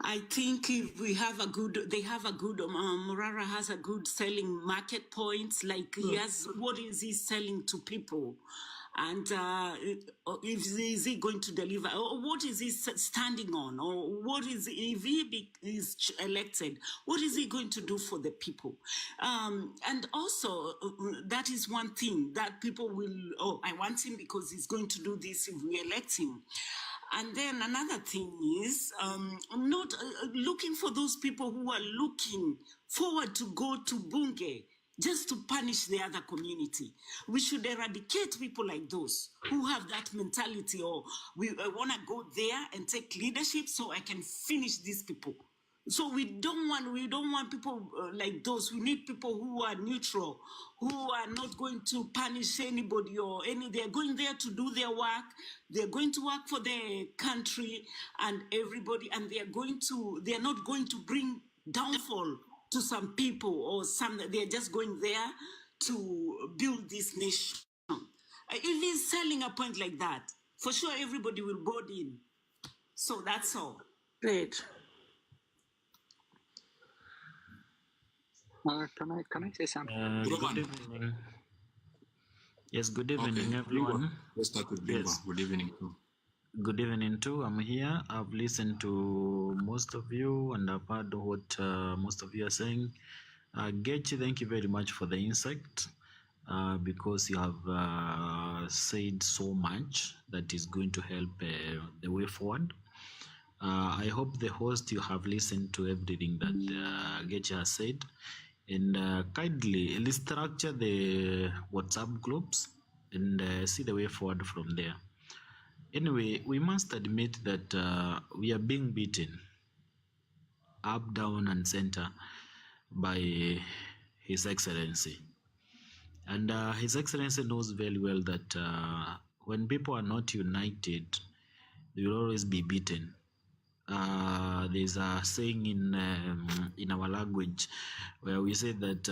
I think if we have a good, they have a good, Morara has a good selling market points. Like he has, what is he selling to people? And is he going to deliver? Or what is he standing on? Or what is, if he is elected, what is he going to do for the people? And also, that is one thing that people will, oh, I want him because he's going to do this if we elect him. And then another thing is not looking for those people who are looking forward to go to Bunge just to punish the other community. We should eradicate people like those who have that mentality, or we want to go there and take leadership so I can finish these people. So we don't want people like those. We need people who are neutral, who are not going to punish anybody or any. They're going there to do their work. They're going to work for their country and everybody, and they're not going to bring downfall to some people or some. They're just going there to build this nation. If he's selling a point like that, for sure everybody will board in. So that's all. Great. Can I say something? Good evening. Yes, good evening, everyone. Let's start with Bimba. Yes. Good evening too. Good evening too. I'm here. I've listened to most of you and I've heard what most of you are saying. Gechi, thank you very much for the insight because you have said so much that is going to help the way forward. I hope the host, you have listened to everything that Gechi has said. And kindly restructure the WhatsApp groups and see the way forward from there. Anyway, we must admit that we are being beaten up, down, and center by His Excellency. And His Excellency knows very well that when people are not united, they will always be beaten. There's a saying in our language where we say that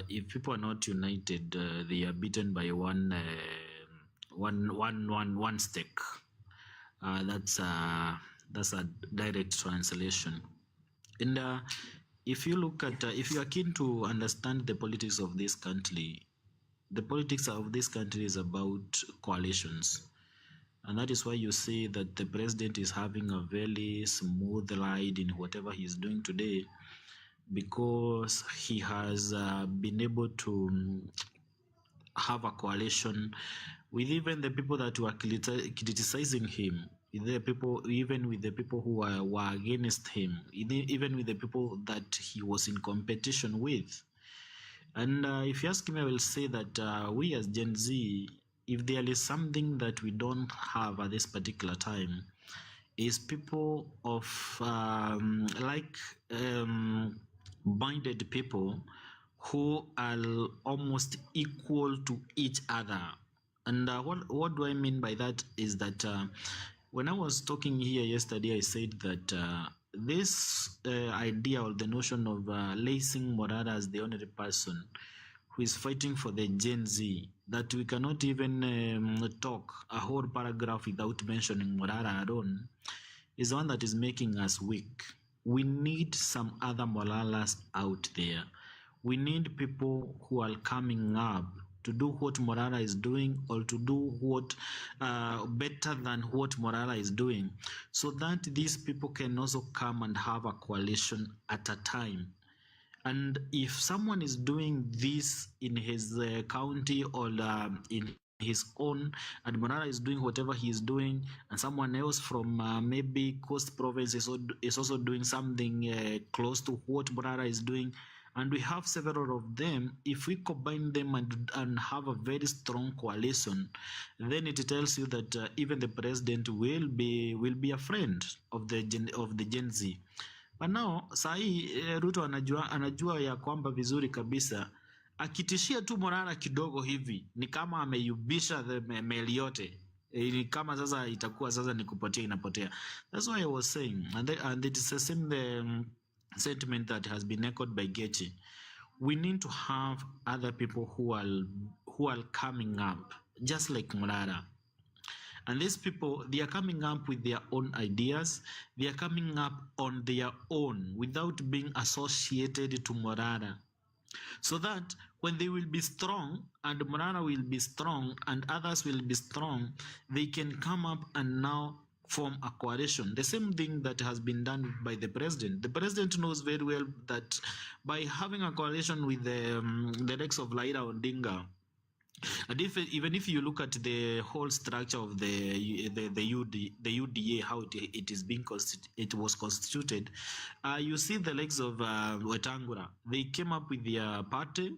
if people are not united, they are beaten by one stick. That's a direct translation. And if you look at, if you are keen to understand the politics of this country, the politics of this country is about coalitions. And that is why you see that the president is having a very smooth ride in whatever he is doing today, because he has been able to have a coalition with even the people that were criticizing him, even with the people who were against him, even with the people that he was in competition with. And if you ask me, I will say that we as Gen Z, if there is something that we don't have at this particular time, is people of minded people who are almost equal to each other. And what do I mean by that is that when I was talking here yesterday, I said that this idea or the notion of lacing Morara as the only person who is fighting for the Gen Z, that we cannot even talk a whole paragraph without mentioning Morara alone, is one that is making us weak. We need some other Moralas out there. We need people who are coming up to do what Morara is doing, or to do what better than what Morara is doing, so that these people can also come and have a coalition at a time. And if someone is doing this in his county or in his own, and Morara is doing whatever he is doing, and someone else from maybe Coast Province is also doing something close to what Morara is doing, and we have several of them, if we combine them and have a very strong coalition, then it tells you that even the president will be a friend of the Gen Z. But now sahi Ruto anajua ya kwamba vizuri kabisa, akitishia tu Morara kidogo hivi ni kama ameyubisha meli yote. Ni kama sasa itakuwa sasa ni kupotea inapotea. That's why I was saying, and it is the same sentiment that has been echoed by Gechi. We need to have other people who are coming up, just like Morara. And these people, they are coming up with their own ideas. They are coming up on their own without being associated to Morara. So that when they will be strong and Morara will be strong and others will be strong, they can come up and now form a coalition. The same thing that has been done by the president. The president knows very well that by having a coalition with the likes of Laila Odinga, and even if you look at the whole structure of the UDA, how it is being it was constituted, you see the likes of Wetangula. They came up with their party,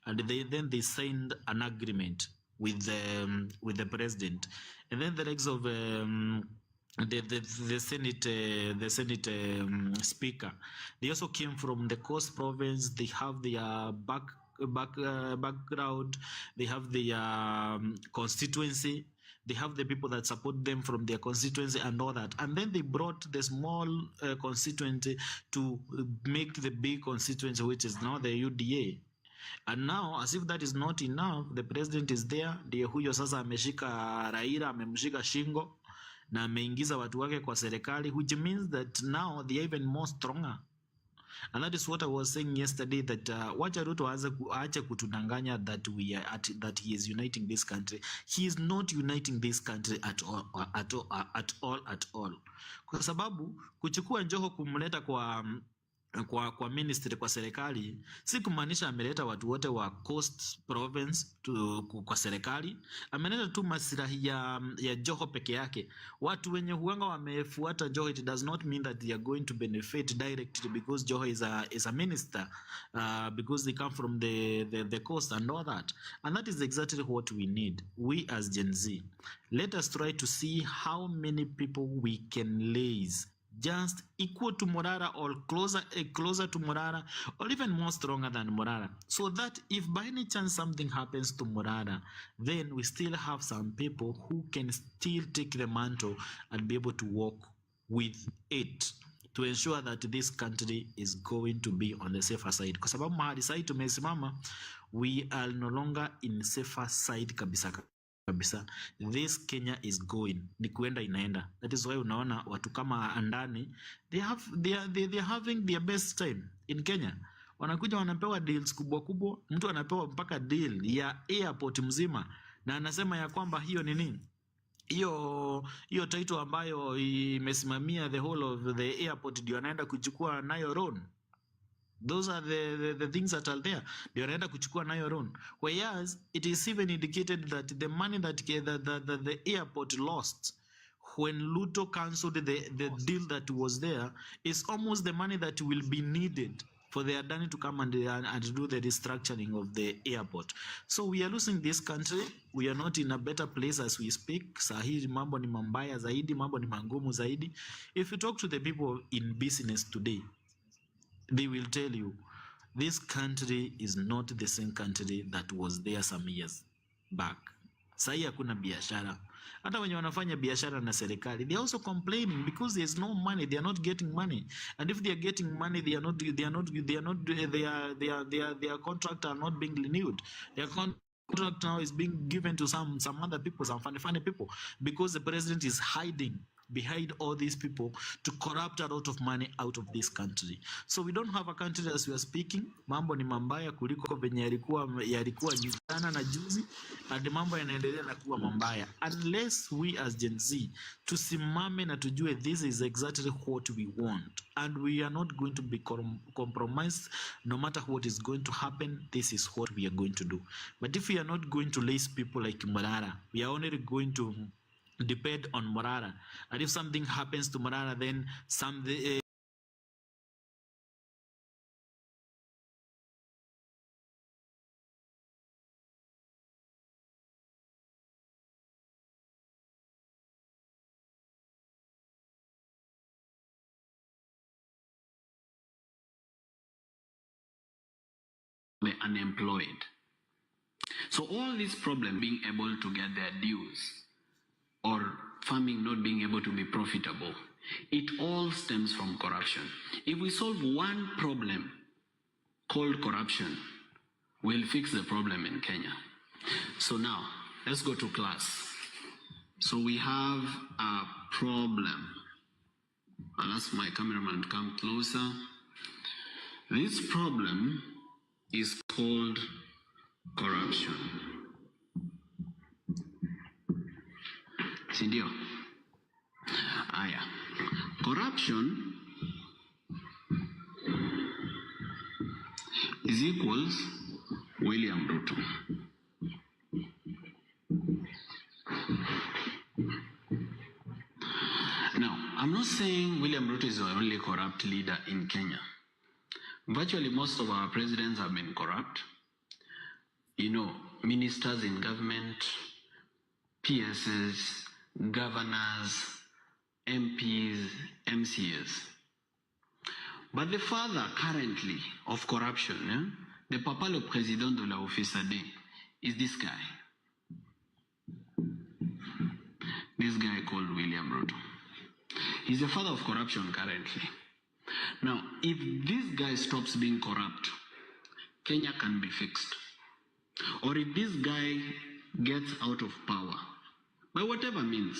and then they signed an agreement with the president, and then the likes of the Senate speaker. They also came from the Coast Province. They have their background. They have their constituency. They have the people that support them from their constituency and all that. And then they brought the small constituency to make the big constituency, which is now the UDA. And now, as if that is not enough, the president is there. Ndiye huyo sasa ameshika Raila, amemshika shingo na ameingiza watu wake kwa serikali, which means that now they are even more stronger. And that is what I was saying yesterday, that wacha Ruto aache kutudanganya that he is uniting this country. He is not uniting this country at all. Kwa sababu kuchukua Joho kumleta kwa ministry, kwa serikali, si kumaanisha ameleta watu wote wa Coast Province kwa serikali. Ameleta tu maslahi ya Joho peke yake. Watu wenye huanga wamefuata Joho, it does not mean that they are going to benefit directly because Joho is a minister, because they come from the coast and all that. And that is exactly what we need. We as Gen Z, let us try to see how many people we can raise just equal to Morara or closer to Morara, or even more stronger than Morara, so that if by any chance something happens to Morara, then we still have some people who can still take the mantle and be able to walk with it to ensure that this country is going to be on the safer side. Kwa sababu mahali side tumesimama, we are no longer in safer side kabisa. This Kenya is going, ni kuenda inaenda. That is why unaona watu kama Andani, they are having their best time in Kenya. Wanakuja wanapewa deals kubwa, mtu anapewa mpaka deal ya airport mzima, na anasema ya kwamba hiyo ni nini, hiyo title ambayo imesimamia the whole of the airport ndio anaenda kuchukua nayo loan. Those are the things that are there. They are kuchukua nayo loan. Whereas it is even indicated that the money that the airport lost when Luto cancelled the deal that was there is almost the money that will be needed for the Adani to come and do the restructuring of the airport. So we are losing this country. We are not in a better place as we speak. Sahi mambo ni mambaya zaidi, mambo ni mangumu zaidi. If you talk to the people in business today, they will tell you this country is not the same country that was there some years back. Sahi hakuna biashara. Hata wenye wanafanya biashara na serikali, they are also complaining because there is no money. They are not getting money, and if they are getting money, their contract are not being renewed. Their contract now is being given to some other people, some funny people, because the president is hiding behind all these people to corrupt a lot of money out of this country. So we don't have a country as we are speaking. Mambo ni mambaya kuliko venye yalikuwa jana na juzi, and mambo yanaendelea na kuwa mambaya unless we as Gen Z tusimame na tujue this is exactly what we want, and we are not going to be compromised no matter what is going to happen. This is what we are going to do. But if we are not going to raise people like Morara, we are only going to depend on Morara, and if something happens to Morara, then the unemployed. So all this problem being able to get their dues, or farming not being able to be profitable, it all stems from corruption. If we solve one problem called corruption, we'll fix the problem in Kenya. So now, let's go to class. So we have a problem. I'll ask my cameraman to come closer. This problem is called corruption. Sindio? Aya. Corruption is equals William Ruto. Now, I'm not saying William Ruto is the only corrupt leader in Kenya. Virtually most of our presidents have been corrupt. You know, ministers in government, PSs, governors, MPs, MCs. But the father currently of corruption, the papa le président de la officade, is this guy. This guy called William Ruto. He's the father of corruption currently. Now, if this guy stops being corrupt, Kenya can be fixed. Or if this guy gets out of power, by whatever means,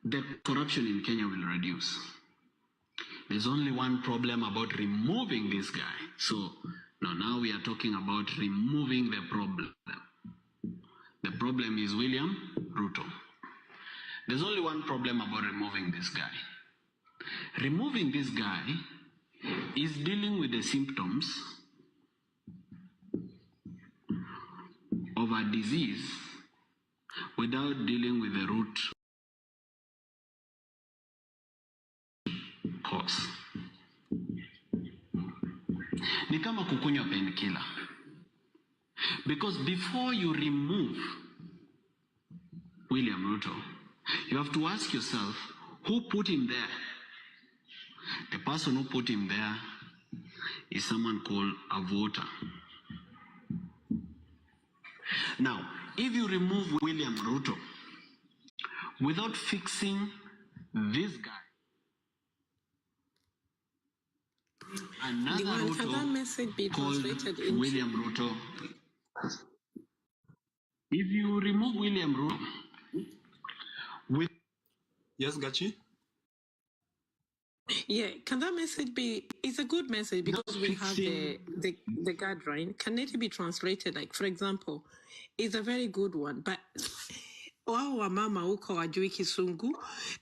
the corruption in Kenya will reduce. There's only one problem about removing this guy. So now we are talking about removing the problem. The problem is William Ruto. There's only one problem about removing this guy. Removing this guy is dealing with the symptoms of a disease without dealing with the root cause. Ni kama kukunywa painkiller. Because before you remove William Ruto, you have to ask yourself, who put him there? The person who put him there is someone called a voter. Now, if you remove William Ruto without fixing this guy, another Can that Ruto message be called translated into William Ruto. If you remove William Ruto, Yes, Gachi? Yeah, can that message be? It's a good message because we have the guideline. Can it be translated? Like, for example, it's a very good one, but wao wamama huko wajui Kisungu,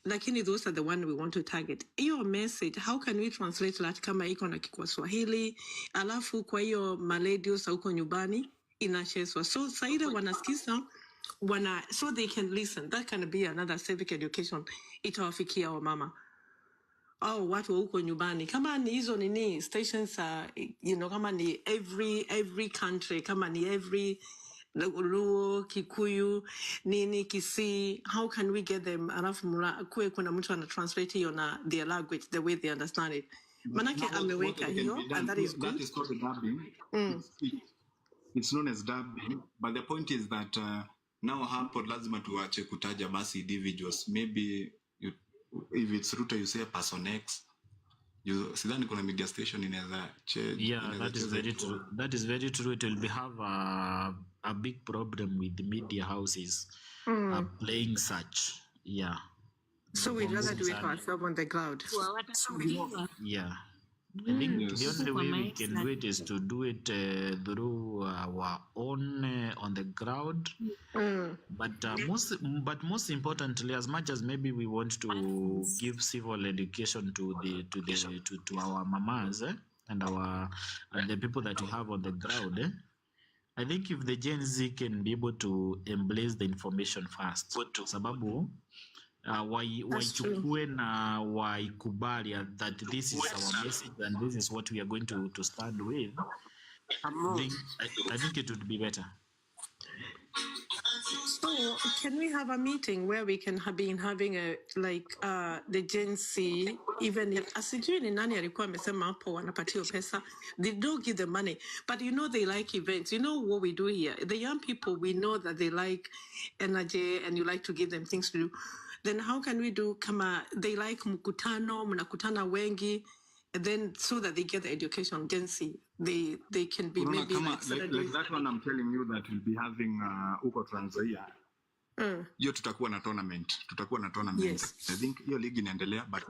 lakini those are the one we want to target. Hiyo message, how can we translate that kama iko na kwa Swahili, alafu kwa hiyo maladies huko nyumbani inachezwa. So saida wanasikiza so they can listen. That can be another civic education itawafikia wamama. Oh, watu wa huko nyumbani. Kama ni hizo nini stations kama ni every country, kama ni every Luo, Kikuyu, nini, Kisii, how can we get them? Alafu kuwe kuna mtu ana translate hiyo na their language, the way they understand it. Manake ameweka hiyo, and that is good. That is called dubbing. It's known as dubbing, but the point is that now hapo lazima tuache kutaja basi individuals. Maybe if it's Ruto, you say person X. Sidhani kuna media station inaweza change. Yeah, that is very true. That is very true. It will have a big problem with the media houses playing such. Yeah. So we'd rather do it ourselves on the ground. Yeah. I think the only way we can do it is to do it through our own on the ground. But most importantly, as much as maybe we want to give civil education to our mamas and the people that we have on the ground, I think if the Gen Z can be able to embrace the information first, sababu waichukue na waikubali that this is our message and this is what we are going to stand with, I think it would be better. So can we have a meeting where we can have been having the Gen Z, even if asijui ni nani alikuwa amesema hapo wanapatiwa pesa, they don't give the money, but they like events. You know what we do here, the young people, we know that they like energy and you like to give them things to do. Then how can we do kama they like mkutano, mnakutana wengi, and then so that they get the education, Gen Z, they can be maybe like that one I'm telling you that we'll be having Uko Trans Nzoia. hiyo tutakuwa na tournament. Yes. I think hiyo league inaendelea, but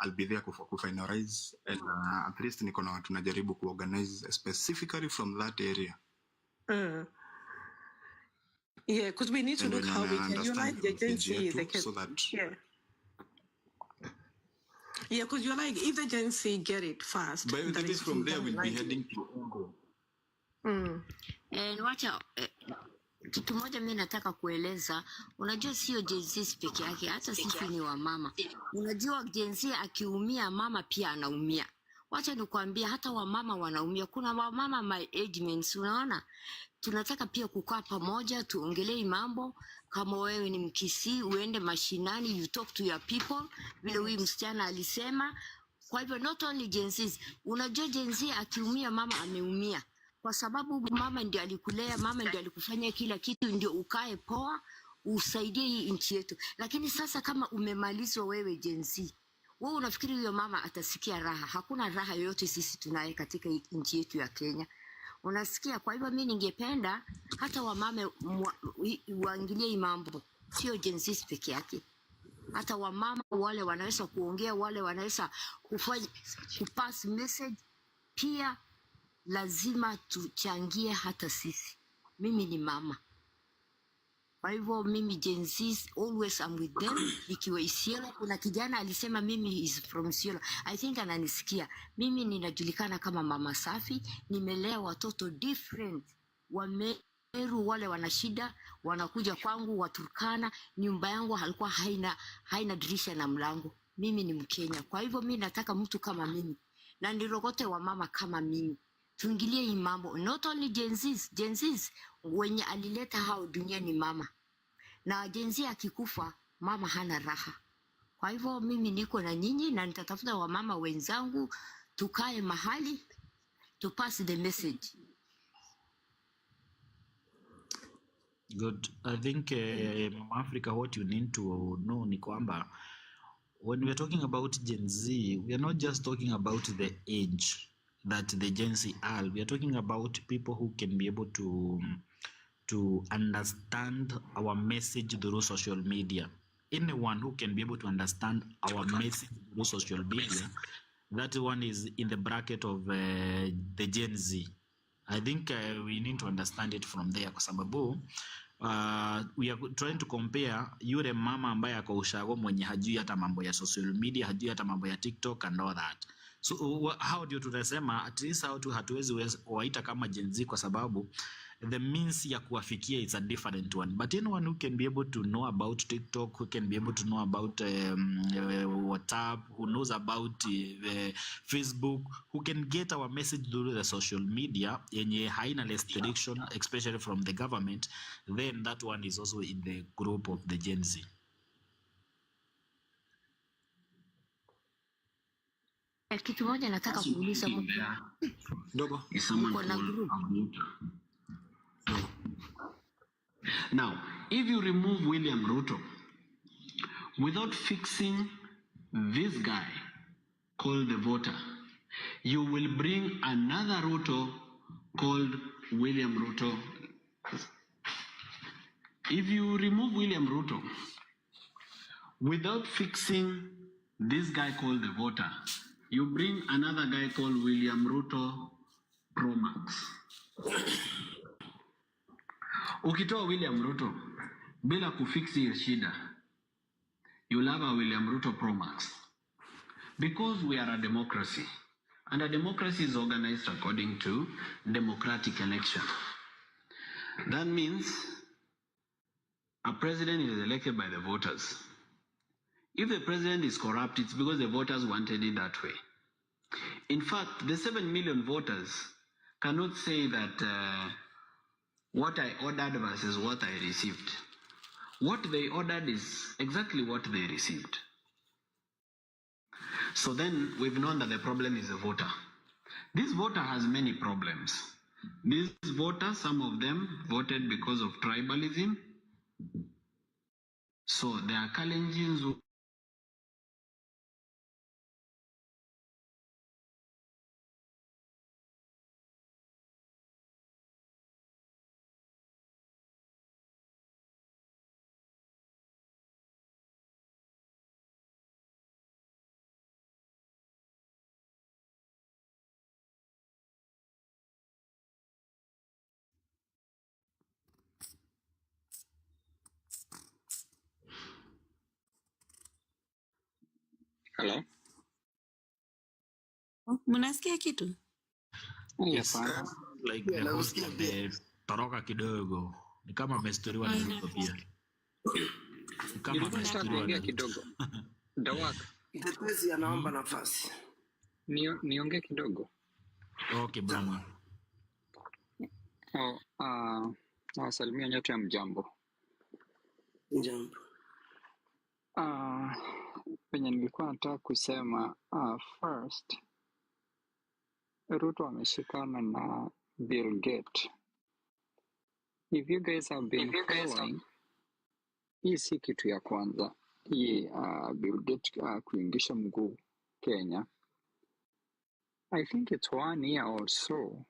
I'll be there kufinalize, and at least niko na watu najaribu kuorganize specifically from that area. Yeah, because we need to look how we can unite the Gen Z, so that yeah, because you're like, if the Gen Z get it fast, but I think from there we'll be heading to Congo. Wacha kitu moja mimi nataka kueleza. Unajua sio Gen Z peke yake, hata sisi ni wamama. Unajua Gen Z akiumia, mama pia anaumia. Wacha nikwambia, hata wamama wanaumia. Kuna wamama my age mates, unaona? Tunataka pia kukaa pamoja, tuongelee mambo. Kama wewe ni Mkisii, uende mashinani, you talk to your people, vile huyu msichana alisema. Kwa hivyo not only Gen Z, unajua Gen Z akiumia, mama ameumia. Kwa sababu mama ndio alikulea, mama ndio alikufanya kila kitu, ndio ukae poa, usaidie hii nchi yetu. Lakini sasa kama umemalizwa wewe Gen Z, wewe unafikiri huyo mama atasikia raha? Hakuna raha yoyote sisi tunaye katika nchi yetu ya Kenya. Unasikia? Kwa hivyo mimi ningependa hata wamama waangalie hii mambo, sio Gen Z peke yake. Hata wamama wale wanaweza kuongea, wale wanaweza kufanya kupass message, pia lazima tuchangie hata sisi. Mimi ni mama. Kwa hivyo mimi Gen Z, always I'm with them. Nikiwa Isiolo, kuna kijana alisema mimi is from Isiolo. I think ananisikia. Mimi ninajulikana kama mama safi. Nimelea watoto different. Wameru wale wana shida, wanakuja kwangu, Waturkana. Nyumba yangu halikuwa haina dirisha na mlango. Mimi ni Mkenya. Kwa hivyo mimi nataka mtu kama mimi. Na nirogote wa mama kama mimi. Tuingilie hii mambo. Not only Gen Z wenye alileta hao dunia ni mama. Na Gen Z akikufa, mama hana raha. Kwa hivyo mimi niko na nyinyi na nitatafuta wamama wenzangu, tukae mahali, to pass the message. Good. I think Mama Africa, what you need to know ni kwamba when we are talking about Gen Z, we are not just talking about the age that the Gen Z are. We are talking about people who can be able to understand our message through social media. Anyone who can be able to understand our message through social media, that one is in the bracket of the Gen Z. I think we need to understand it from there kwa sababu we are trying to compare yule mama ambaye ako ushago mwenye hajui hata mambo ya social media, hajui hata mambo ya TikTok and all that. So how do tunasema at least how to hatuwezi waita kama Gen Z kwa sababu the means ya kuwafikia is a different one. But anyone who can be able to know about TikTok, who can be able to know about WhatsApp, who knows about Facebook, who can get our message through the social media yenye haina restriction, especially from the government, then that one is also in the group of the Gen Z. Kitu moja nataka kuuliza Dogo is someone called Now, if you remove William Ruto without fixing this guy called the voter, you will bring another Ruto called William Ruto. If you remove William Ruto without fixing this guy called the voter, you bring another guy called William Ruto Pro Max. Ukitoa William Ruto bila kufiksi hiyo shida, you'll have a William Ruto Pro Max. Because we are a democracy, and a democracy is organized according to democratic election. That means a president is elected by the voters. If the president is corrupt, it's because the voters wanted it that way. In fact, the 7 million voters cannot say that what I ordered versus what I received. What they ordered is exactly what they received. So then we've known that the problem is the voter. This voter has many problems. These voters, some of them voted because of tribalism. So there are challenges Hello? Mnasikia kitu? Yes. Hapana. Like the host ametoroka kidogo. Ni kama amestoriwa na Ruto pia. Ni kama Nilikuwa nataka amestoriwa na kuongea Ruto. kidogo. Dawak, Mtetezi anaomba nafasi. niongee kidogo. Okay, bwana. Nawasalimia nyote ya mjambo. Jambo. Penye nilikuwa nataka kusema first, Ruto ameshikana na Bill Gates. If you guys have been following, hii si kitu ya kwanza. Hii Bill Gates kuingisha mguu Kenya. I think it's 1 year or so.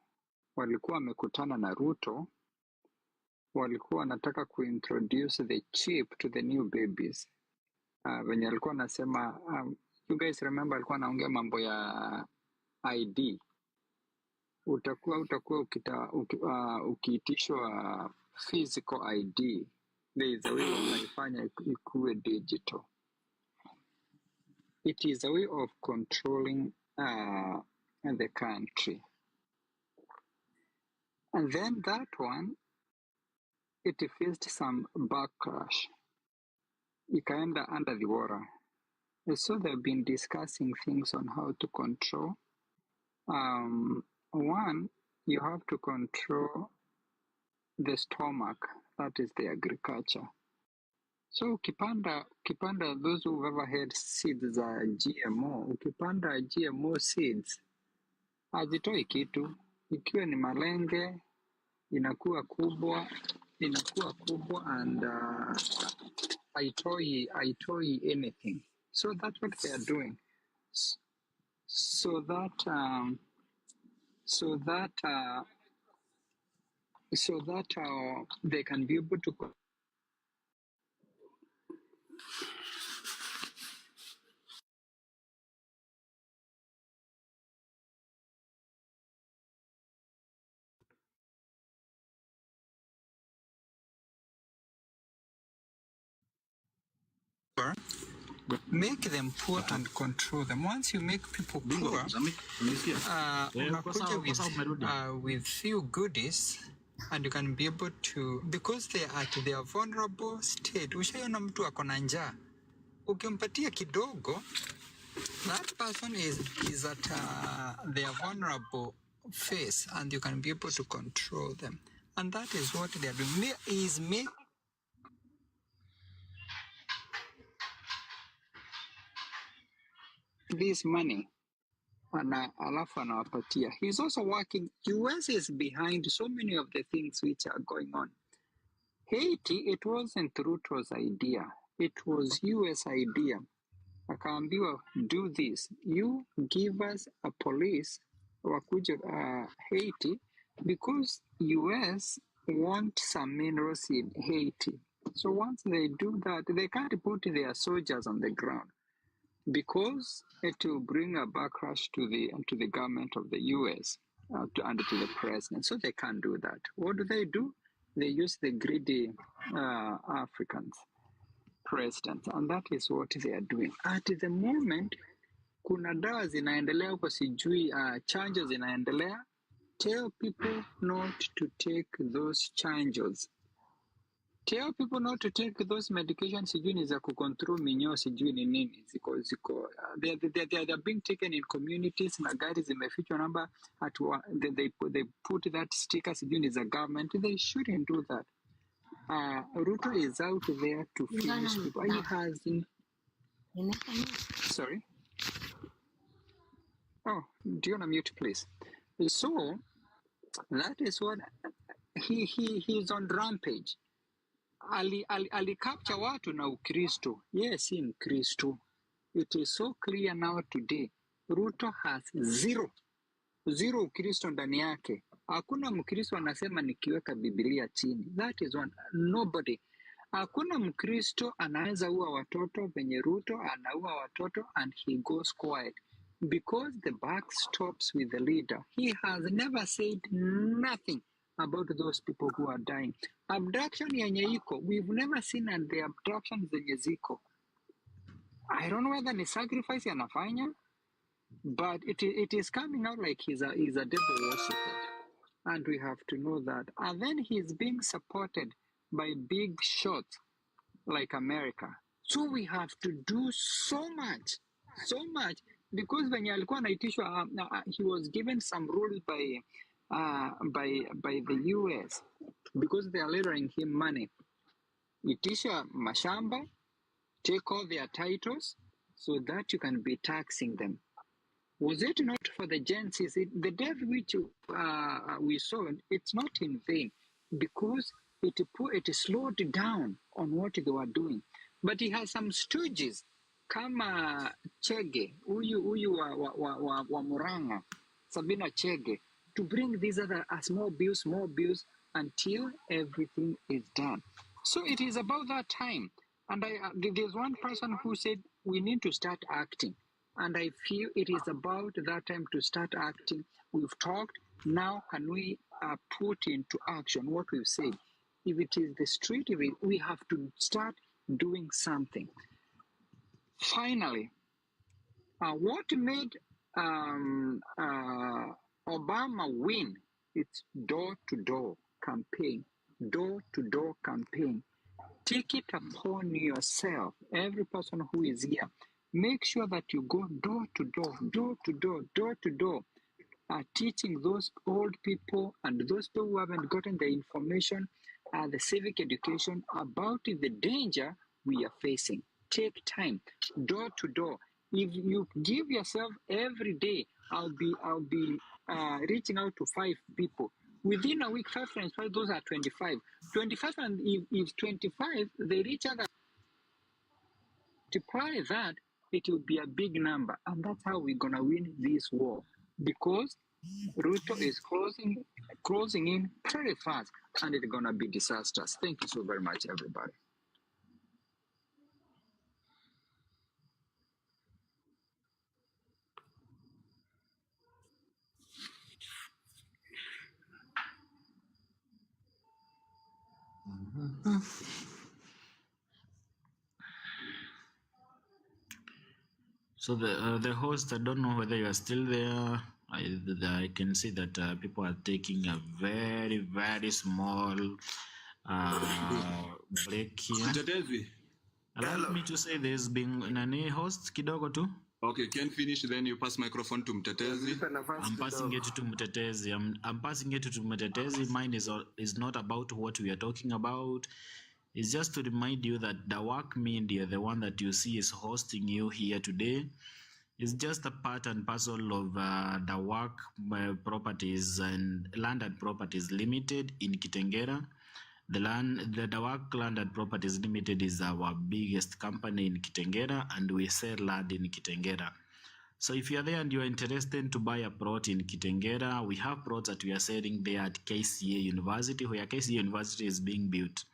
Walikuwa wamekutana na Ruto. Walikuwa wanataka kuintroduce the chip to the new babies. Venye alikuwa anasema, you guys remember alikuwa anaongea mambo ya ID. Utakuwa ukiitishwa physical ID. There is a way unaifanya ikuwe digital. It is a way of controlling the country. And then that one, it faced some backlash. Ikaenda under the water. So they've been discussing things on how to control. One, you have to control the stomach, that is the agriculture. So ukipanda those who've ever had seeds za GMO, ukipanda GMO seeds, hazitoi kitu. Ikiwa ni malenge, inakuwa kubwa and haitoi anything. So that's what they are doing. So that they can be able to make them poor and control them. Once you make people poor, unakuja with few goodies and you can be able to, because they are at their vulnerable state. Ushaiona mtu ako na njaa, ukimpatia kidogo, that person is at their vulnerable phase and you can be able to control them. And that is what they are doing. Is make this money alafu anawapatia. He's also working. US is behind so many of the things which are going on. Haiti, it wasn't Ruto's idea. It was US idea. Akaambiwa, do this. You give us a police wakuja Haiti because US want some minerals in Haiti. So once they do that, they can't put their soldiers on the ground, because it will bring a backlash to the government of the US and to the president. So they can't do that. What do? They use the greedy Africans presidents, and that is what they are doing at the moment. Kuna dawa zinaendelea huko, sijui chanjo zinaendelea. Tell people not to take those changes. Tell people not to take those medications. Sijui ni za kucontrol minyoo, sijui ni nini. They are being taken in communities na gari zimefichwa namba. They put that sticker, sijui ni za government. They shouldn't do that. Ruto is out there to finish people. He has... Sorry? Oh, do you want to mute, please? So, that is what... He's on rampage. Ali capture watu na Ukristo. Yes, si Mkristo. It is so clear now today. Ruto has zero Ukristo ndani yake. Hakuna Mkristo anasema nikiweka Biblia chini. That is one. Nobody. Hakuna Mkristo anaweza ua watoto venye Ruto anaua watoto and he goes quiet. Because the buck stops with the leader. He has never said nothing about those people who are dying. Abduction yenye iko, we've never seen the abductions zenye ziko. I don't know whether ni sacrifice anafanya, but it is coming out like he's a devil worshipper, and we have to know that. And then he's being supported by big shots like America. So we have to do so much, because when alikuwa anaitishwa, he was given some rules by the US, because they are lending him money. Itisha mashamba, take all their titles, so that you can be taxing them. Was it not for the Gen Z? The death which we saw, it's not in vain, because it slowed down on what they were doing. But he has some stooges kama Chege, huyu wa Muranga, Sabina Chege, to bring these other small bills until everything is done. So it is about that time. And there's one person who said we need to start acting. And I feel it is about that time to start acting. We've talked. Now can we put into action what we've said? If it is the street, we have to start doing something. Finally, what made Obama win? It's door-to-door campaign. Door-to-door campaign. Take it upon yourself, every person who is here. Make sure that you go door to door, teaching those old people and those people who haven't gotten the information, the civic education about the danger we are facing. Take time, door to door. If you give yourself every day, I'll be reaching out to 5 people. Within a week, 5 times 5, those are 25. 25, and if 25, they reach out, multiply that, it will be a big number. And that's how we're going to win this war. Because Ruto is closing in very fast, and it's going to be disastrous. Thank you so very much, everybody. So the host, I don't know whether you are still there. I can see that people are taking a very, very small break here. Mtetezi. Allow me to say there's been nani host kidogo tu. Okay, can finish, then you pass microphone to Mtetezi. I'm passing it to Mtetezi. I'm passing it to Mtetezi. Mine is not about what we are talking about. It's just to remind you that the work media, the one that you see is hosting you here today, is just a part and parcel of the work properties and landed properties limited in Kitengera. The work landed properties limited is our biggest company in Kitengera, and we sell land in Kitengera. So if you're there and you're interested to buy a plot in Kitengera, we have plots that we are selling there at KCA University, where KCA University is being built.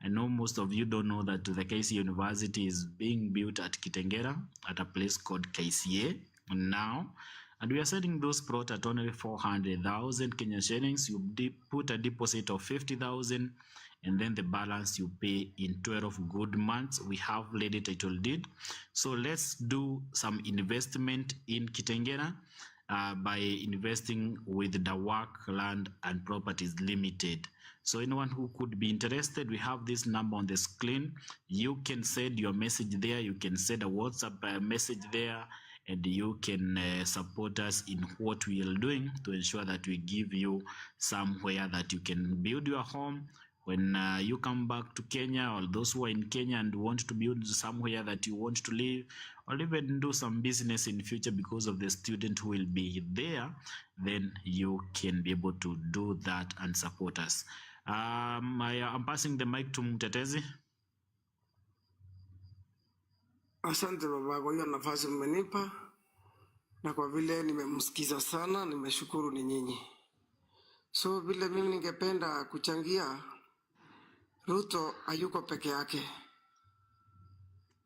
I know most of you don't know that the KCA University is being built at Kitengera at a place called KCA now. And we are selling those plots at only 400,000 Kenya shillings. You put a deposit of 50,000, and then the balance you pay in 12 good months. We have ready title deed. So let's do some investment in Kitengera by investing with the Work Land and Properties Limited. So anyone who could be interested, we have this number on the screen. You can send your message there. You can send a WhatsApp message there, and you can support us in what we are doing to ensure that we give you somewhere that you can build your home. When you come back to Kenya, or those who are in Kenya and want to build somewhere that you want to live, or even do some business in future because of the student who will be there, then you can be able to do that and support us. I'm passing the mic to Mtetezi. Asante baba kwa hiyo nafasi mmenipa, na kwa vile nimemsikiza sana, nimeshukuru ni nyinyi. So vile mimi ningependa kuchangia, Ruto hayuko peke yake.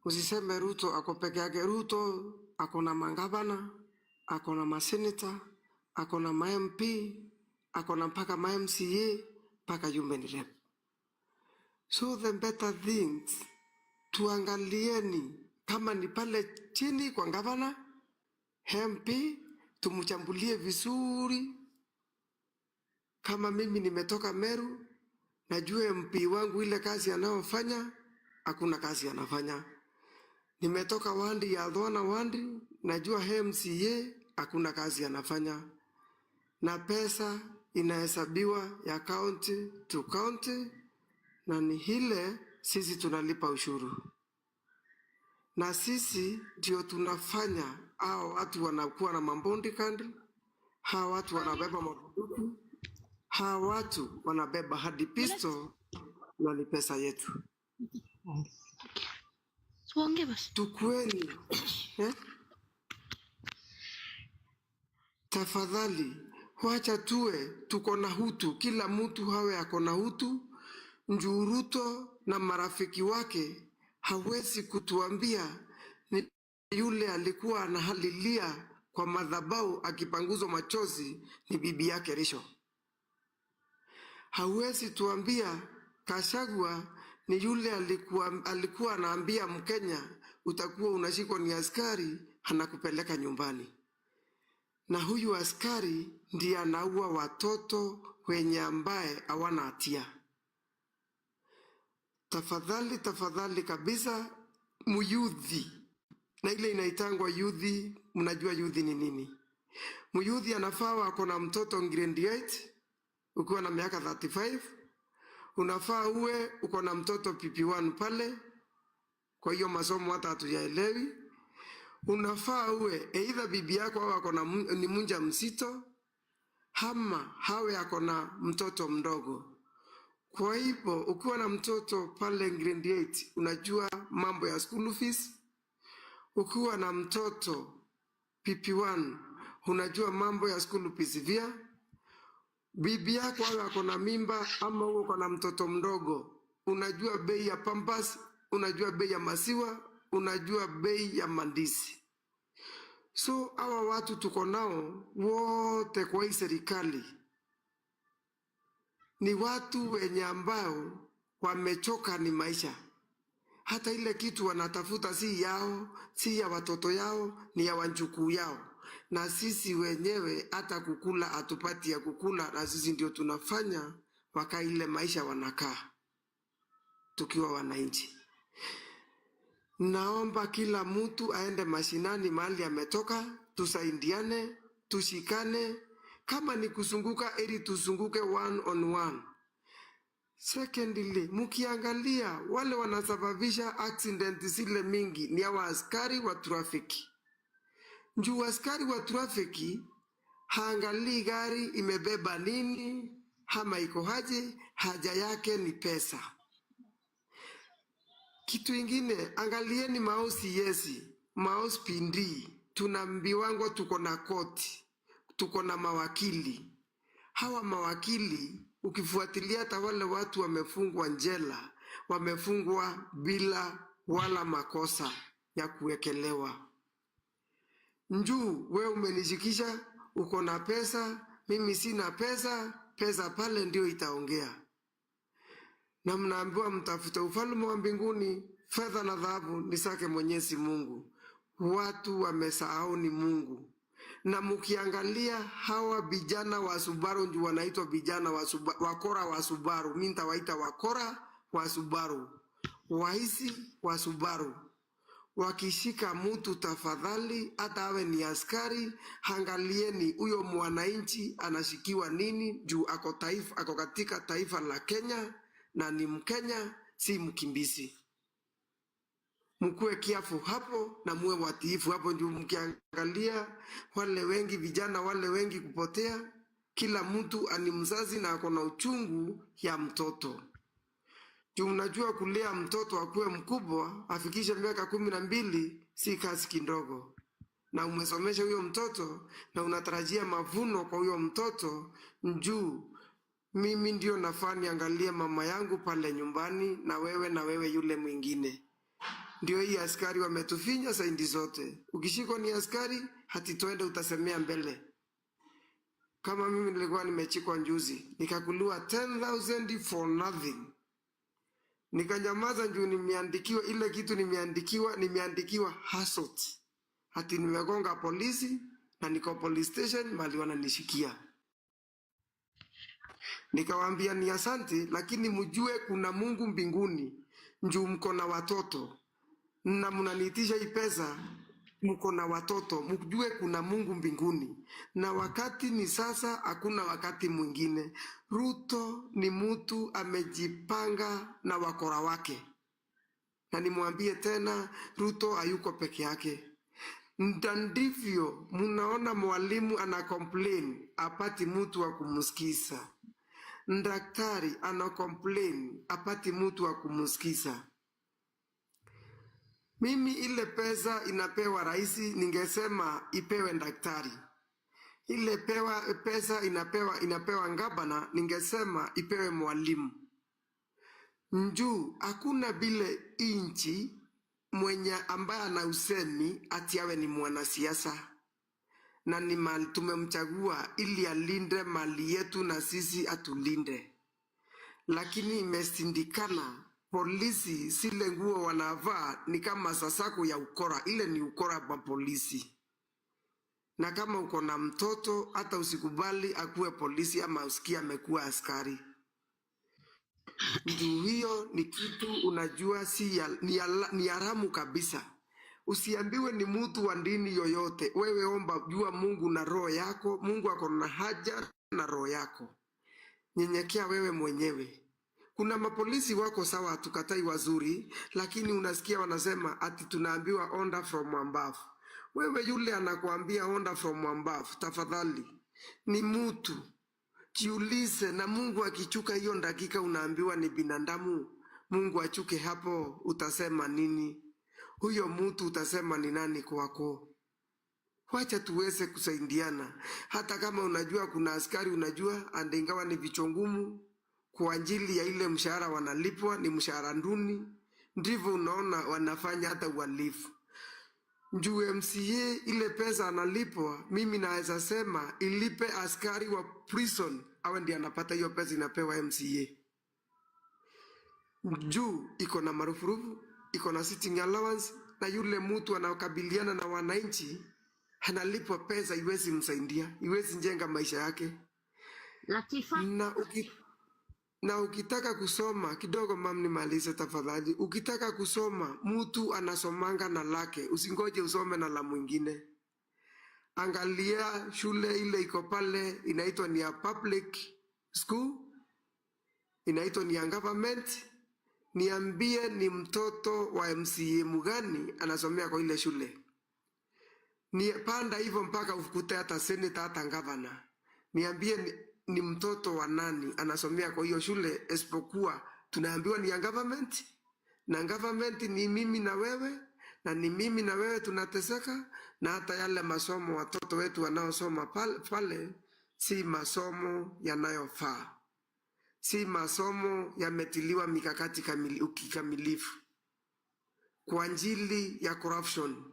Usiseme Ruto ako peke yake. Ruto ako na magavana, ako na maseneta, ako na ma-MP, ako na mpaka ma-MCA, mpaka human rep. So the better things, tuangalieni kama ni pale chini kwa gavana, MP, tumchambulie vizuri. Kama mimi nimetoka Meru, najua MP wangu ile kazi anayofanya, hakuna kazi anafanya. Nimetoka Wandi ya Dhona Wandi, najua MCA, hakuna kazi anafanya. Na pesa inahesabiwa ya county to county, na ni hile sisi tunalipa ushuru. Na sisi ndio tunafanya hao watu wanakuwa na mambondi kandi, hao watu wanabeba mabunduki, hao watu wanabeba hadi pisto, na ni pesa yetu. Tukweni tafadhali, wacha tuko na hutu, kila mtu hawe ako na hutu. Njuruto na marafiki wake hawezi kutuambia ni yule alikuwa anahalilia kwa madhabahu akipanguzwa machozi ni bibi yake Risho. Hawezi tuambia Kashagwa ni yule alikuwa anaambia Mkenya utakuwa unashikwa ni askari anakupeleka nyumbani. Na huyu askari ndiye anaua watoto wenye ambaye hawana hatia. Tafadhali, tafadhali kabisa, muyudhi. Na ile inaitangwa yudhi, mnajua yudhi ni nini? Muyudhi anafaa wako na mtoto grade 8, ukiwa na miaka 35, unafaa uwe uko na mtoto PP1 pale, kwa hiyo masomo hata hatuyaelewi. Unafaa uwe either bibi yako au ako na ni munja msito, ama hawe ako na mtoto mdogo. Kwa hivyo ukiwa na mtoto pale grade 8, unajua mambo ya school fees. Ukiwa na mtoto PP1, unajua mambo ya school fees via. Bibi yako awe ako na mimba ama uko na mtoto mdogo, unajua bei ya pampers, unajua bei ya maziwa, unajua bei ya mandisi. So hawa watu tuko nao wote kwa hii serikali ni watu wenye ambao wamechoka ni maisha. Hata ile kitu wanatafuta si yao, si ya watoto yao, ni ya wanjukuu yao. Na sisi wenyewe hata kukula atupati ya kukula, na sisi ndio tunafanya waka ile maisha wanakaa tukiwa wananchi. Naomba kila mtu aende mashinani mahali ametoka, tusaidiane, tushikane. Kama ni kusunguka, ili tusunguke one on one. Secondly, mukiangalia wale wanasababisha accident zile mingi ni hawa askari wa trafiki. Njuu askari wa trafiki haangalii gari imebeba nini, hama iko haje, haja yake ni pesa. Kitu ingine, angalieni mausi yesi, mausi pindi, tunambiwango tuko na koti, tuko na mawakili. Hawa mawakili, ukifuatilia hata wale watu wamefungwa njela, wamefungwa bila wala makosa ya kuwekelewa. Njuu, we umenishikisha, uko na pesa, mimi sina pesa, pesa pale ndio itaongea. Na mnaambiwa mtafute ufalme wa mbinguni, fedha na dhahabu ni zake Mwenyezi Mungu. Watu wamesahau ni Mungu. Na mukiangalia hawa vijana wa Subaru ndio wanaitwa vijana wa Subaru, wakora wa Subaru. Mimi nitawaita wakora wa Subaru, wahisi wa Subaru. Wakishika mtu tafadhali, hata awe ni askari, angalieni huyo mwananchi anashikiwa nini, juu ako katika taifa la Kenya na ni Mkenya, si mkimbizi. Mkuwe kiafu hapo na muwe watiifu hapo. Ndio mkiangalia wale wengi vijana wale wengi kupotea, kila mtu ani mzazi na ako na uchungu ya mtoto. Juu mnajua kulea mtoto akuwe mkubwa afikishe miaka 12 si kazi kidogo. Na umesomesha huyo mtoto na unatarajia mavuno kwa huyo mtoto. Njuu mimi ndio nafaa niangalie mama yangu pale nyumbani, na wewe yule mwingine. Ndio hii askari wametufinya saindi zote. Ukishikwa ni askari, hati twende utasemea mbele. Kama mimi nilikuwa nimechikwa njuzi, nikakuliwa 10,000 for nothing. Nikanyamaza juu nimeandikiwa ile kitu nimeandikiwa hasot. Hati nimegonga polisi na niko police station mali wananishikia. Nikawaambia ni asante, lakini mjue kuna Mungu mbinguni, njuu mko na watoto na mnaniitisha hii pesa, mko na watoto, mjue kuna Mungu mbinguni na wakati ni sasa, hakuna wakati mwingine. Ruto ni mtu amejipanga na wakora wake, na nimwambie tena, Ruto hayuko peke yake. Ndivyo munaona mwalimu ana complain apati mtu wa kumsikiza. Daktari ana complain apati mtu wa kumsikiza. Mimi ile pesa inapewa raisi, ningesema ipewe daktari. Ile pesa inapewa ngabana, ningesema ipewe mwalimu. Njuu hakuna bile inchi mwenye ambaye ana usemi ati awe ni mwanasiasa, na ni mali tumemchagua ili alinde mali yetu na sisi atulinde. Lakini imesindikana, polisi sile nguo wanavaa ni kama sasaku ya ukora. Ile ni ukora wa polisi. Na kama uko na mtoto, hata usikubali akuwe polisi ama usikia amekuwa askari. Ndio hiyo ni kitu unajua ni haramu kabisa. Usiambiwe ni mtu wa dini yoyote. Wewe omba, jua Mungu na roho yako. Mungu ako na haja na roho yako. Nyenyekea wewe mwenyewe. Kuna mapolisi wako sawa, tukatai wazuri, lakini unasikia wanasema ati tunaambiwa order from above. Wewe yule anakuambia order from above, tafadhali ni mtu. Jiulize, na Mungu akichuka hiyo dakika unaambiwa ni binadamu, Mungu achuke hapo, utasema nini? Huyo mtu utasema ni nani kwako? Wacha tuweze kusaidiana. Hata kama unajua kuna askari unajua andingawa ni vichongumu kwa ajili ya ile mshahara wanalipwa ni mshahara nduni, ndivyo unaona wanafanya hata uhalifu. Njuu MCA ile pesa analipwa, mimi naweza sema ilipe askari wa prison, awe ndiye anapata hiyo pesa inapewa MCA. Njuu iko na marufurufu, iko na sitting allowance, na yule mtu anakabiliana na wananchi analipwa pesa iwezi msaidia, iwezi njenga maisha yake. Latifa, Na ukitaka kusoma kidogo, mam nimalize tafadhali. Ukitaka kusoma, mtu anasomanga na lake, usingoje usome na la mwingine. Angalia shule ile iko pale, inaitwa ni ya public school, inaitwa ni ya government. Niambie ni mtoto wa MCA mgani anasomea kwa ile shule. Ni panda hivyo mpaka ufukute hata senator hata governor. Niambie ni mtoto wa nani anasomea kwa hiyo shule, esipokuwa tunaambiwa ni ya government, na government ni mimi na wewe, na ni mimi na wewe tunateseka, na hata yale masomo watoto wetu wanaosoma pale si masomo yanayofaa, si masomo yametiliwa mikakati kikamilifu kwa ajili ya corruption.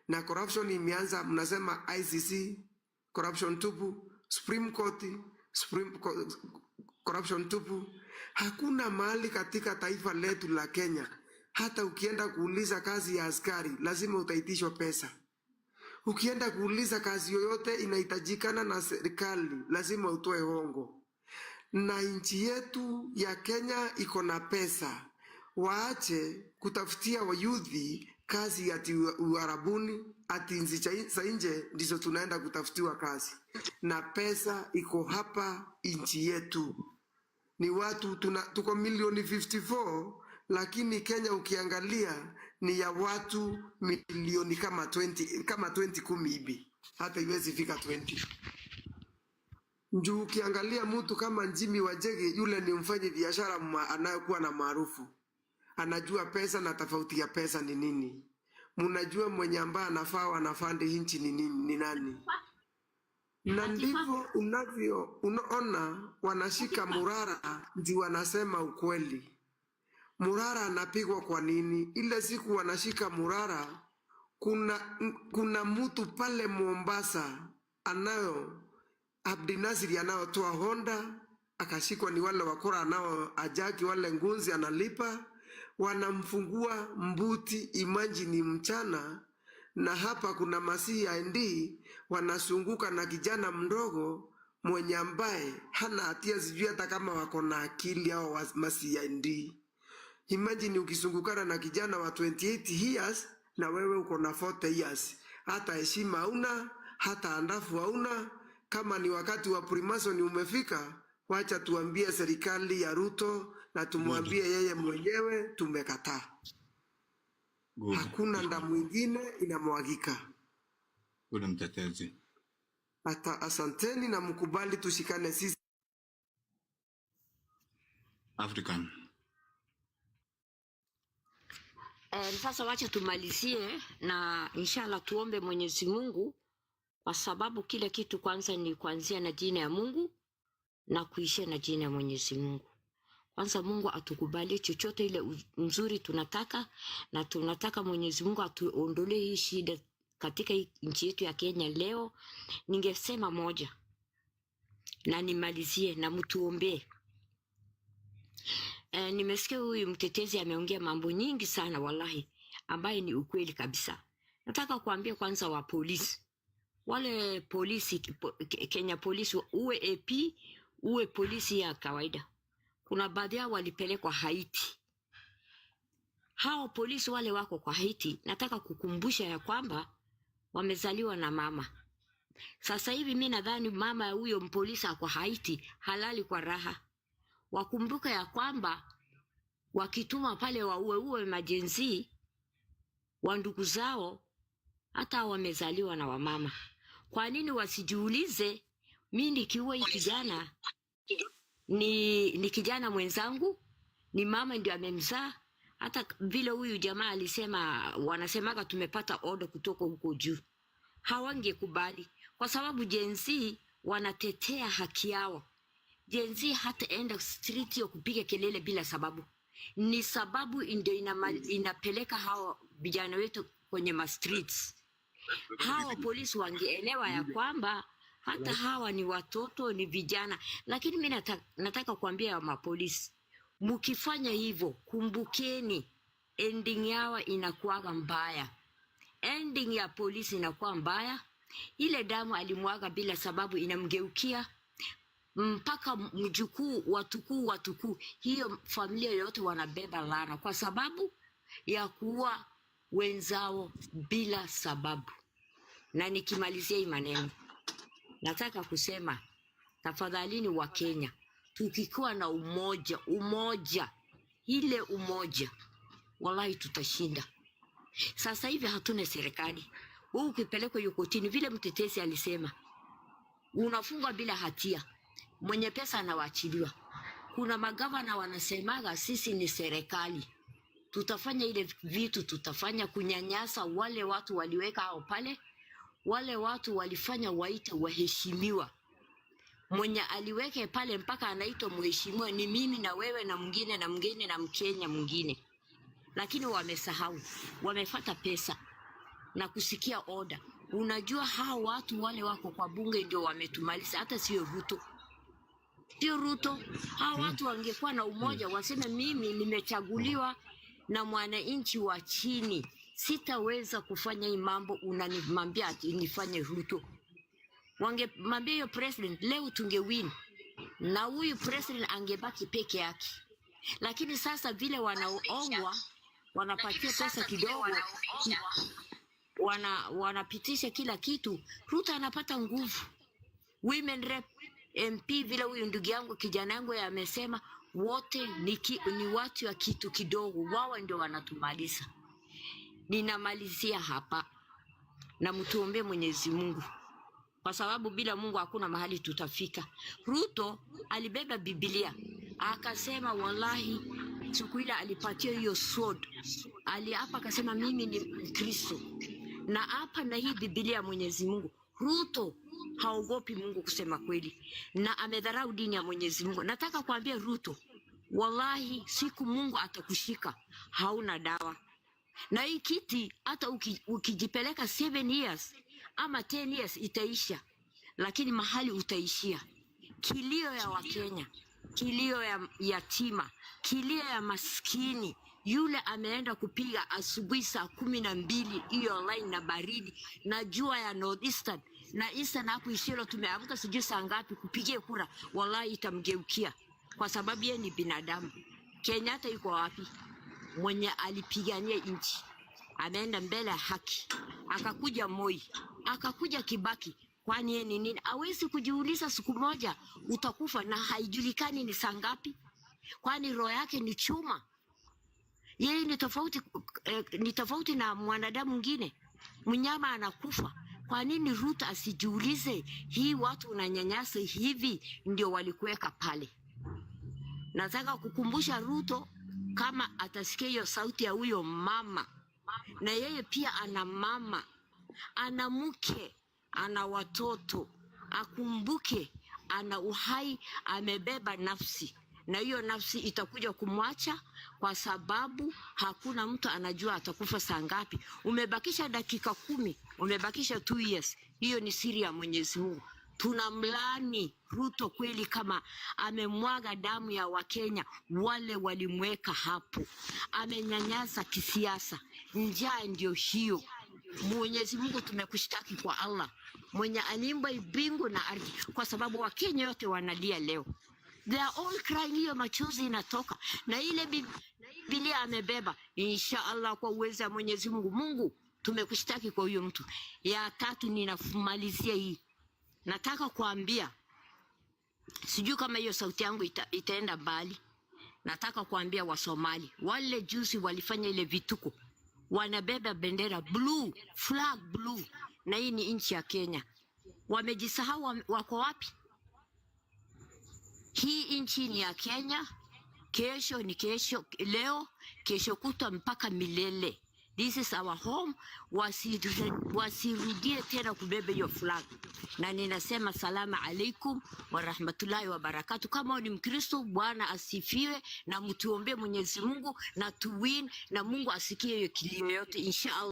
Na corruption imeanza, mnasema ICC corruption tupu, Supreme Court corruption tupu. Hakuna mahali katika taifa letu la Kenya, hata ukienda kuuliza kazi ya askari lazima utaitishwa pesa. Ukienda kuuliza kazi yoyote inahitajikana na serikali lazima utoe hongo. Na nchi yetu ya Kenya iko na pesa. Waache kutafutia wayuthi kazi ati Uarabuni, ati nchi za nje ndizo tunaenda kutafutiwa kazi. Na pesa iko hapa nchi yetu. Ni watu tuko milioni 54, lakini Kenya ukiangalia ni ya watu milioni kama 20 kumi hivi. Hata iwezi fika 20. Njuu ukiangalia mtu kama Njimi Wajege, yule ni mfanye biashara anayokuwa na maarufu. Anajua pesa na tofauti ya pesa ni nini. Munajua mwenye ambaye anafaa wanafandi hinchi ni nani. Na ndivyo unaona wanashika Morara juu wanasema ukweli. Morara anapigwa kwa nini? Ile siku wanashika Morara, kuna mtu pale Mombasa Abdinasiri anayotoa Honda, akashikwa ni wale wakora ajaki wale ngunzi analipa, wanamfungua mbuti, imagine mchana, na hapa kuna ma-CID wanasunguka na kijana mdogo mwenye ambaye hana hatia, sijui hata kama wako na akili au ma-CID. Imagine ukisungukana na kijana wa 28 years na wewe uko na 40 years. Hata heshima hauna, hata andafu hauna. Kama ni wakati wa Promotional umefika, wacha tuambie serikali ya Ruto na tumwambie yeye mwenyewe tumekataa. Hakuna nda mwingine inamwagika. Ule mtetezi. Hata asanteni na mkubali tushikane sisi African. Sasa wacha tumalizie na inshallah tuombe Mwenyezi Mungu, kwa sababu kila kitu kwanza ni kuanzia na jina ya Mungu na kuishia na jina ya Mwenyezi Mungu. Kwanza Mungu atukubali chochote ile mzuri tunataka, na tunataka Mwenyezi Mungu atuondolee hii shida katika nchi yetu ya Kenya leo. Ningesema moja na nimalizie na mtuombee. Nimesikia huyu mtetezi ameongea mambo nyingi sana wallahi, ambaye ni ukweli kabisa. Nataka kuambia kwanza wa polisi, wale polisi Kenya polisi, uwe AP uwe polisi ya kawaida, kuna baadhi yao walipelekwa Haiti. Hao polisi wale wako kwa Haiti, nataka kukumbusha ya kwamba wamezaliwa na mama. Sasa hivi mimi nadhani mama ya huyo mpolisi kwa Haiti halali kwa raha. Wakumbuka ya kwamba wakituma pale uwe majenzi wa ndugu zao, hata wamezaliwa na wamama. Kwa nini wasijiulize, mimi nikiua hii kijana ni kijana mwenzangu, ni mama ndio amemzaa? Hata vile huyu jamaa alisema, wanasemaga tumepata order kutoka huko juu, hawangekubali kwa sababu Gen Z wanatetea haki yao. Gen Z hata enda street ya kupiga kelele bila sababu, ni sababu ndio inapeleka hao vijana wetu kwenye ma streets. Hawa polisi wangeelewa ya kwamba hata hawa ni watoto, ni vijana. Lakini mimi nataka kuambia mapolisi, mkifanya hivyo kumbukeni ending yao inakuwa mbaya. Ending ya polisi inakuwa mbaya. Ile damu alimwaga bila sababu inamgeukia mpaka mjukuu, watukuu, hiyo familia yote wanabeba laana kwa sababu ya kuua wenzao bila sababu. Na nikimalizia hii maneno, nataka kusema tafadhalini wa Kenya, tukikuwa na umoja, ile umoja, wallahi tutashinda. Sasa hivi hatuna serikali. Wewe ukipelekwa kotini, vile mtetezi alisema, unafungwa bila hatia, mwenye pesa anawaachiliwa. Kuna magavana wanasemaga sisi ni serikali, tutafanya ile vitu, tutafanya kunyanyasa wale watu waliweka hao pale. Wale watu walifanya waite waheshimiwa. Mwenye aliweke pale mpaka anaitwa mheshimiwa ni mimi na wewe na mwingine na mgeni na Mkenya mwingine. Lakini wamesahau, wamefuata pesa na kusikia order. Unajua hao watu wale wako kwa bunge ndio wametumaliza, hata sio Ruto. Sio Ruto. Hao watu wangekuwa na umoja, waseme mimi nimechaguliwa na mwananchi wa chini, sitaweza kufanya hii mambo unanimwambia ati nifanye Ruto. Wangemwambia hiyo president, leo tungewin na huyu president angebaki peke yake. Lakini sasa vile wanaongwa, wanapatia pesa kidogo, wanapitisha kila kitu, Ruto anapata nguvu. Women rep, MP, vile huyu ndugu yangu kijana yangu amesema, wote ni watu wa kitu kidogo, wao ndio wanatumaliza. Ninamalizia hapa na mtuombe Mwenyezi Mungu, kwa sababu bila Mungu hakuna mahali tutafika. Ruto alibeba Biblia akasema, wallahi siku ile alipatia hiyo sword, aliapa akasema mimi ni Mkristo na hapa na hii Biblia ya Mwenyezi Mungu. Ruto haogopi Mungu kusema kweli, na amedharau dini ya Mwenyezi Mungu. Nataka kuambia Ruto, wallahi siku Mungu atakushika hauna dawa. Na hii kiti hata ukijipeleka 7 years ama 10 years itaisha, lakini mahali utaishia kilio ya Wakenya, kilio ya yatima, kilio ya maskini, Yule ameenda kupiga asubuhi saa 12 hiyo line na baridi na jua ya Northeastern na Eastern hapo Isiolo, tumeamka sijui saa ngapi kupigia kura, wallahi itamgeukia kwa sababu yeye ni binadamu. Kenyatta yuko wapi? Mwenye alipigania nchi ameenda mbele ya haki, akakuja Moi, akakuja Kibaki. Kwani yeye ni nini? Hawezi kujiuliza siku moja utakufa na haijulikani ni saa ngapi? Kwani roho yake ni chuma? Yeye ni tofauti na mwanadamu mwingine. Mnyama anakufa. Kwa nini Ruto asijiulize hii watu unanyanyasa hivi ndio walikuweka pale? Nataka kukumbusha Ruto, kama atasikia hiyo sauti ya huyo mama, na yeye pia ana mama, ana mke, ana watoto, akumbuke ana uhai, amebeba nafsi, na hiyo nafsi itakuja kumwacha kwa sababu hakuna mtu anajua atakufa saa ngapi. Umebakisha dakika 10, umebakisha 2 years. Hiyo ni siri ya Mwenyezi Mungu. Tunamlani Ruto kweli kama amemwaga damu ya Wakenya wale walimweka hapo. Amenyanyasa kisiasa. Njaa ndio hiyo. Mwenyezi Mungu tumekushtaki kwa Allah mwenye animba mbingu na ardhi, kwa sababu Wakenya yote wanalia leo. They are all crying, hiyo machozi inatoka. Na ile Biblia amebeba, insha Allah kwa uwezo wa Mwenyezi Mungu. Mungu tumekushtaki kwa huyo mtu. Ya tatu ninamalizia hii. Nataka kuambia, sijui kama hiyo sauti yangu itaenda mbali. Nataka kuambia wa Somali, wale juzi walifanya ile vituko, wanabeba bendera blue, flag blue, na hii ni nchi ya Kenya. Wamejisahau wako wapi? Hii nchi ni ya Kenya. Kesho ni kesho, leo, kesho kutwa mpaka milele. This is our home. Wasirudie tena kubeba hiyo flag. Na ninasema salama alaikum wa rahmatullahi wa barakatuh. Kama ni Mkristo, Bwana asifiwe, na mtuombee Mwenyezi Mungu na tuwin, na Mungu asikie hiyo kilio yote inshallah.